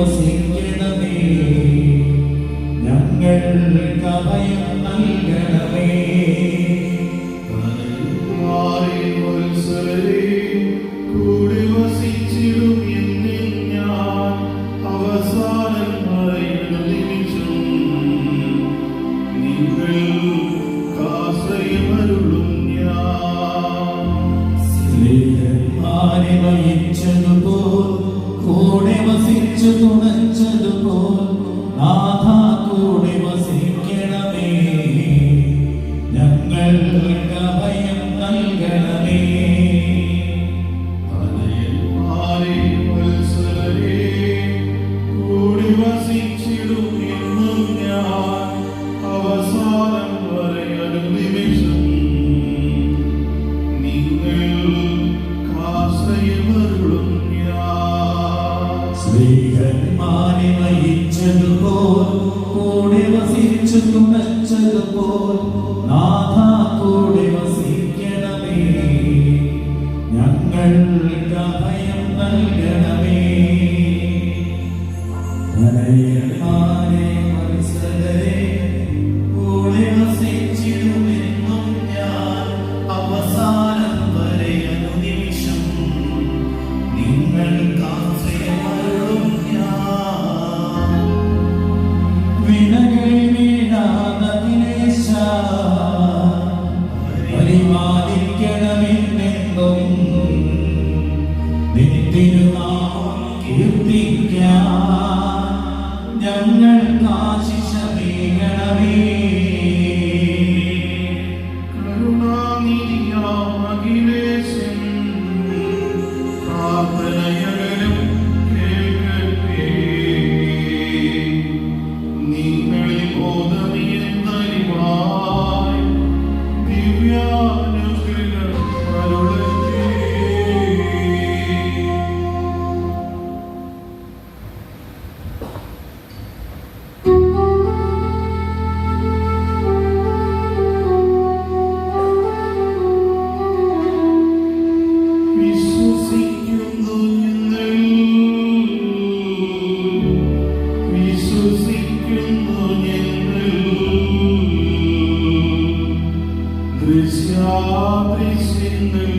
വസിക്കണമേ. ഞങ്ങൾക്ക് അഭയം നൽകണമേ. കൂടി വസിച്ചിടും എന്നിൽ ഞാൻ അവസാനം പറയുന്ന നിമിഷം നിങ്ങൾക്കാശ്രയമരുളും ഞാൻ. സ്നേഹന്മാരെ നയിച്ചതുപോൽ കൂടെ വസിച്ചു തുണച്ചതുപോൽ നാഥ കൂടെ വസിക്കണമേ. ഞങ്ങൾക്ക് അഭയം നൽകണമേ. കൂടി വസിച്ചിടും എന്നും ഞാൻ അവസാനം വരെയൊരു നിമിഷം നിങ്ങൾക്കാശ്രയമരുളും ഞാൻ. സ്നേഹന്മാരെ നയിച്ചതുപോൽ കൂടെ വസിച്ചു തുണച്ചതുപോൽ നാഥ കൂടെ വസിക്കണമേ. ഞങ്ങൾക്ക് അഭയം നൽകണമേ. ധനയന്മാരെ വത്സലരെ കൂടെ വസിച്ചിടുമെന്നും ഞാൻ അവസാനം വരെ അനുനിമിഷം നിങ്ങൾക്കാശ്രയമരുളും ഞാൻ. വിനകൾ വീണാതകിലേശ പരിപാലിക്കണമെന്നെന്നും നിത്യനാമം കീർത്തിക്കാൻ ഞങ്ങൾക്കാശിഷമേകണമേ. കരുണാനിധിയാം അഖിലേശൻ പ്രാർത്ഥനയകലും കേൾക്കട്ടെ. നിങ്ങളിൽ ബോധമിയെന്നറിവായി ദിവ്യാനുഗ്രഹം അരുളട്ടെ. വിശ്വസിക്കുന്നു ഞങ്ങൾ, വിശ്വസിക്കുന്നു ഞങ്ങൾ. ദൃശ്യാദൃശ്യങ്ങൾ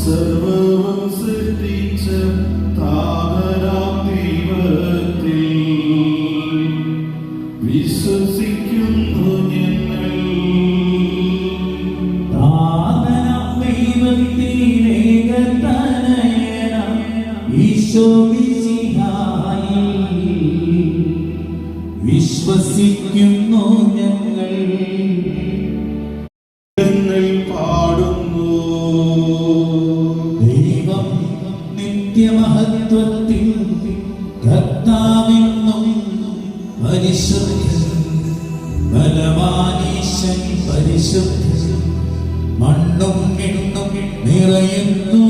സർവ്വവും സൃഷ്ടിച്ച താതരാം ദൈവത്തിൽ വിശ്വസിക്കുന്നു ഞങ്ങൾ. താതനാം ദൈവത്തിലേകതനയനാം ഈശോ മിശിഹായിൽ വിശ്വസിക്കുന്നു ഞങ്ങൾ. ഞങ്ങൾ പാടുന്നു. ദൈവം നിത്യമഹത്വത്തിൽ കർത്താവെന്നും പരിശുദ്ധൻ, ബലവാനീശൻ പരിശുദ്ധൻ. മണ്ണും എണ്ണും നിറയുന്നു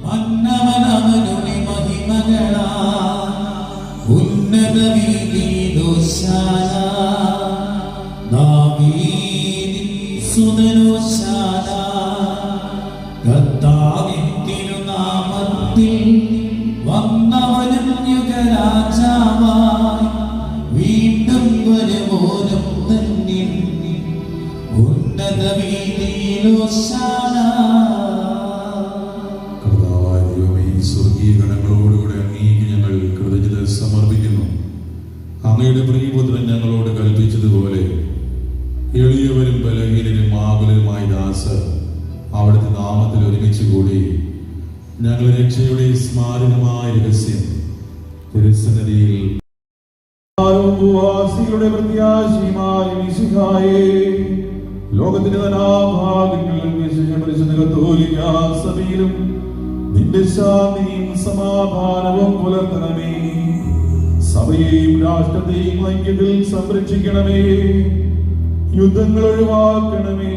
മന്നവനവനുടെ മഹിമകളാ. ഉന്നത വീതിയിലോശാന ദാവീദിൻ സുതനോശാന. കർത്താവിൻ തിരുനാമത്തിൽ വന്നവനും യുഗരാജാവായി വീണ്ടും വരുവോനും തന്നെ ഉന്നത വീതിയിലോശാന. കർത്താവായ ദൈവമേ, സ്വർഗീയ ഗണങ്ങളോടുകൂടെ അങ്ങേക്ക് ഞങ്ങൾ കൃതജ്ഞത സമർപ്പിക്കുന്നു. അങ്ങയുടെ പ്രിയപുത്രൻ ഞങ്ങളോട് കൽപ്പിച്ചതുപോലെ എളിയവരും ബലഹീനരും ആകുലരുമായ ദാസർ അവിടുത്തെ നാമത്തിൽ ഒരുമിച്ച് കൂടി ഞങ്ങൾ രക്ഷയുടെ സ്മാരകമായ രഹസ്യം തിരുസന്നിധിയിൽ ഭൂവാസികളുടെ പ്രത്യാശയുമായ മിശിഹായേ, ലോകത്തിന്റെ നാനാഭാഗങ്ങളിലും പരിശുദ്ധ കത്തോലിക്കാ സഭയിലും നിന്റെ ശാന്തിയും സമാധാനവും പുലർത്തണമേ. സഭയെയും രാഷ്ട്രത്തെയും ഐക്യത്തിൽ സംരക്ഷിക്കണമേ. യുദ്ധങ്ങൾ ഒഴിവാക്കണമേ.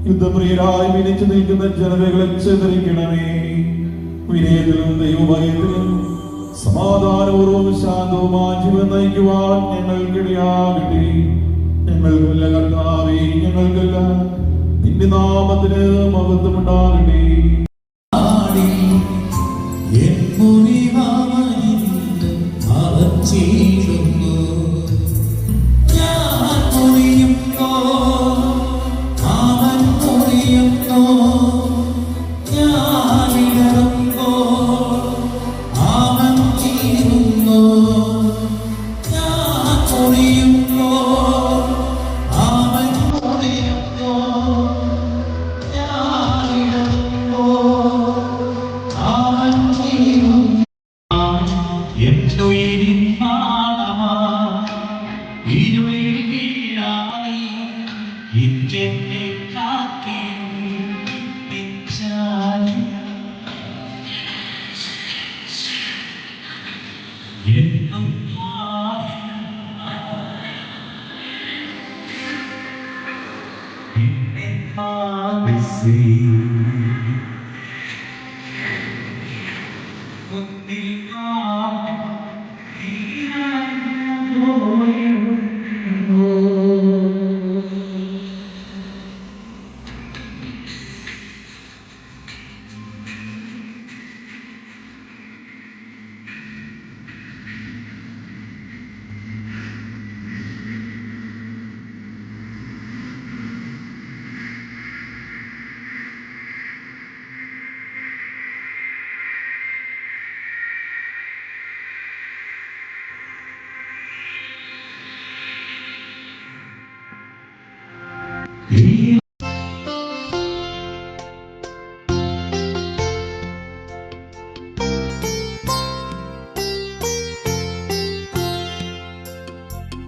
യുദ്ധപ്രിയരായി വിനിച്ചു നിൽക്കുന്ന ജനതകളെ ചിതറിക്കണമേ. വിനയത്തിലും ദൈവഭയത്തിലും സമാധാനപൂർവ്വം ശാന്തവുമായ ജീവൻ നയിക്കുവാൻ ഞങ്ങൾക്കിടയാകട്ടെ. ഞങ്ങൾക്കല്ല കർത്താവേ, ഞങ്ങൾക്കല്ല, നിന്റെ നാമത്തിന് മഹത്വമുണ്ടാകട്ടെ. ചീടുന്നു. ഞാൻ മുറിയുമ്പോ അവൻ മുറിയുന്നു. ഞാൻ ഇടറുമ്പോ അവൻ ചീടുന്നു. ഞാൻ മുറിയുമ്പോ അവൻ മുറിയുന്നു. ഞാൻ ഇടറുമ്പോ അവൻ ചീടുന്നു. എന്തുയിരിൻ മാണമാ ഇരുളിൽ വീഴാതെ ഇന്നെന്നെ കാക്കേ നിൻചാരി. എന്നും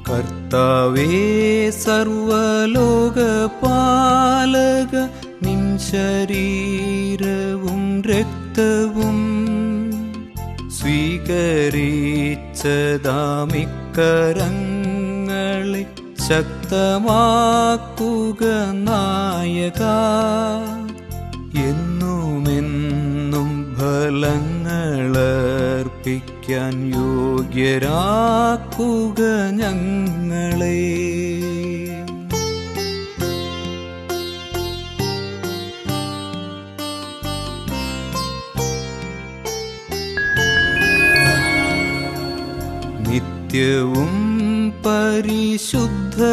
കർത്താവേ സർവലോകപാലക നിൻ ശരീരവും രക്തവും സ്വീകരിച്ചതാമിക്കരങ്ങളെ ശക്തമാക്കുക നായക. എന്നുമെന്നും ഫലങ്ങളർപ്പിക്കാൻ യോഗ്യരാക്കുക ഞങ്ങളെ. നിത്യവും പരിശുദ്ധ